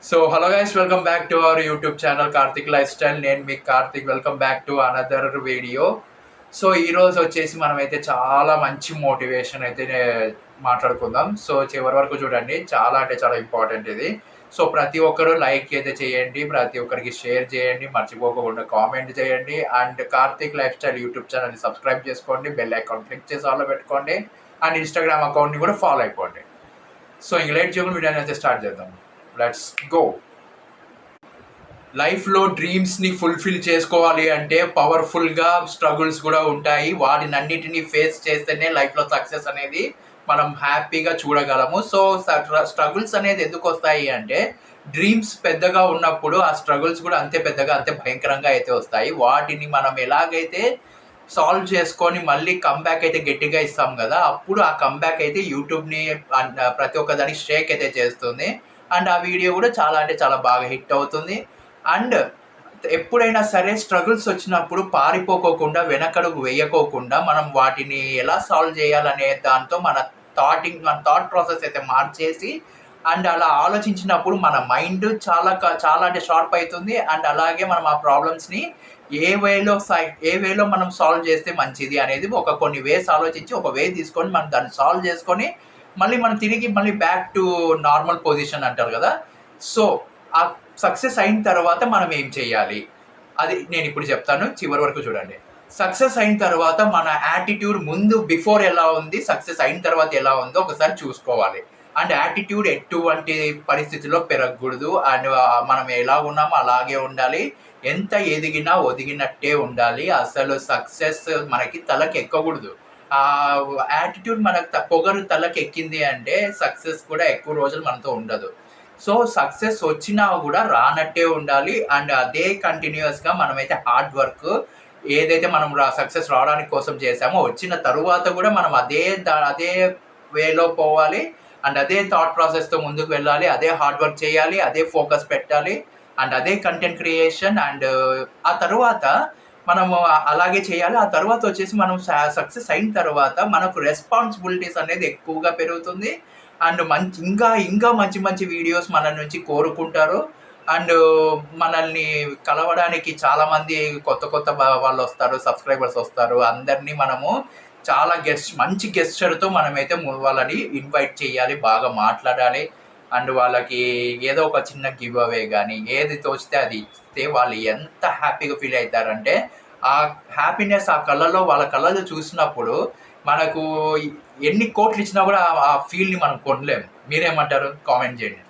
So hello guys, welcome back to our YouTube channel Karthik lifestyle. నేను మీ Karthik. Welcome back to another video. So ఈరోజు వచ్చేసి మనమైతే చాలా మంచి మోటివేషన్ అయితే మాట్లాడుకుందాం. సో చివరి వరకు చూడండి, చాలా అంటే చాలా ఇంపార్టెంట్ ఇది. సో ప్రతి ఒక్కరు లైక్ అయితే చేయండి, ప్రతి ఒక్కరికి షేర్ చేయండి, మర్చిపోకుండా కామెంట్ చేయండి. And Karthik life style YouTube ఛానల్ని సబ్స్క్రైబ్ చేసుకోండి, బెల్ ఐకాన్ క్లిక్ చేసి ఆల్లో పెట్టుకోండి. అండ్ ఇన్స్టాగ్రామ్ అకౌంట్ని కూడా ఫాలో అయిపోండి. సో ఇంక లేట్ చేయకుండా వీడియోని అయితే స్టార్ట్ చేద్దాం. Let's go. లైఫ్లో డ్రీమ్స్ని ఫుల్ఫిల్ చేసుకోవాలి అంటే పవర్ఫుల్గా స్ట్రగుల్స్ కూడా ఉంటాయి. వాటినన్నిటినీ ఫేస్ చేస్తేనే లైఫ్లో సక్సెస్ అనేది మనం హ్యాపీగా చూడగలము. సో స్ట్రగుల్స్ అనేది ఎందుకు వస్తాయి అంటే, డ్రీమ్స్ పెద్దగా ఉన్నప్పుడు ఆ స్ట్రగుల్స్ కూడా అంతే పెద్దగా అంతే భయంకరంగా అయితే వస్తాయి. వాటిని మనం ఎలాగైతే సాల్వ్ చేసుకొని మళ్ళీ కంబ్యాక్ అయితే గట్టిగా ఇస్తాం కదా, అప్పుడు ఆ కంబ్యాక్ అయితే యూట్యూబ్ని ప్రతి ఒక్క దానికి షేక్ అయితే చేస్తుంది. అండ్ ఆ వీడియో కూడా చాలా అంటే చాలా బాగా హిట్ అవుతుంది. అండ్ ఎప్పుడైనా సరే స్ట్రగుల్స్ వచ్చినప్పుడు పారిపోకోకుండా, వెనకడుగు వేయకోకుండా మనం వాటిని ఎలా సాల్వ్ చేయాలనే దాంతో మన థాట్ ప్రాసెస్ అయితే మార్చేసి, అండ్ అలా ఆలోచించినప్పుడు మన మైండ్ చాలా అంటే షార్ప్ అవుతుంది. అండ్ అలాగే మనం ఆ ప్రాబ్లమ్స్ని ఏ వేలో మనం సాల్వ్ చేస్తే మంచిది అనేది కొన్ని వేస్ ఆలోచించి, ఒక వే తీసుకొని మనం దాన్ని సాల్వ్ చేసుకొని మనం తిరిగి బ్యాక్ టు నార్మల్ పొజిషన్ అంటారు కదా. సో ఆ సక్సెస్ అయిన తర్వాత మనం ఏం చేయాలి అది నేను ఇప్పుడు చెప్తాను, చివరి వరకు చూడండి. సక్సెస్ అయిన తర్వాత మన యాటిట్యూడ్ ముందు బిఫోర్ ఎలా ఉంది, సక్సెస్ అయిన తర్వాత ఎలా ఉందో ఒకసారి చూసుకోవాలి. అండ్ యాటిట్యూడ్ ఎటువంటి పరిస్థితుల్లో పెరగకూడదు. అండ్ మనం ఎలా ఉన్నామో అలాగే ఉండాలి. ఎంత ఎదిగినా ఒదిగినట్టే ఉండాలి. అసలు సక్సెస్ మనకి తలకి ఎక్కకూడదు. ఆ యాటిట్యూడ్ మనకు పొగరు తలకి ఎక్కింది అంటే సక్సెస్ కూడా ఎక్కువ రోజులు మనతో ఉండదు. సో సక్సెస్ వచ్చినా కూడా రానట్టే ఉండాలి. అండ్ అదే కంటిన్యూస్గా మనమైతే హార్డ్ వర్క్ ఏదైతే మనం సక్సెస్ రావడానికి కోసం చేసామో, వచ్చిన తరువాత కూడా మనం అదే వేలో పోవాలి. అండ్ అదే థాట్ ప్రాసెస్తో ముందుకు వెళ్ళాలి. అదే హార్డ్ వర్క్ చేయాలి, అదే ఫోకస్ పెట్టాలి. అండ్ అదే కంటెంట్ క్రియేషన్. అండ్ ఆ తర్వాత మనము అలాగే చేయాలి. ఆ తర్వాత వచ్చేసి మనం సక్సెస్ అయిన తర్వాత మనకు రెస్పాన్సిబిలిటీస్ అనేది ఎక్కువగా పెరుగుతుంది. అండ్ ఇంకా మంచి మంచి వీడియోస్ మన నుంచి కోరుకుంటారు. అండ్ మనల్ని కలవడానికి చాలామంది కొత్త వాళ్ళు వస్తారు, సబ్స్క్రైబర్స్ వస్తారు. అందరినీ మనము చాలా మంచి గెస్చర్తో మనమైతే వాళ్ళని ఇన్వైట్ చేయాలి, బాగా మాట్లాడాలి. అండ్ వాళ్ళకి ఏదో ఒక చిన్న గివ్ అవే కానీ ఏది తోచితే అది ఇస్తే వాళ్ళు ఎంత హ్యాపీగా ఫీల్ అవుతారంటే, ఆ హ్యాపీనెస్ వాళ్ళ కళ్ళలో చూసినప్పుడు మనకు ఎన్ని కోట్లు ఇచ్చినా కూడా ఆ ఫీల్ని మనం కొనలేము. మీరేమంటారు? కామెంట్ చేయండి.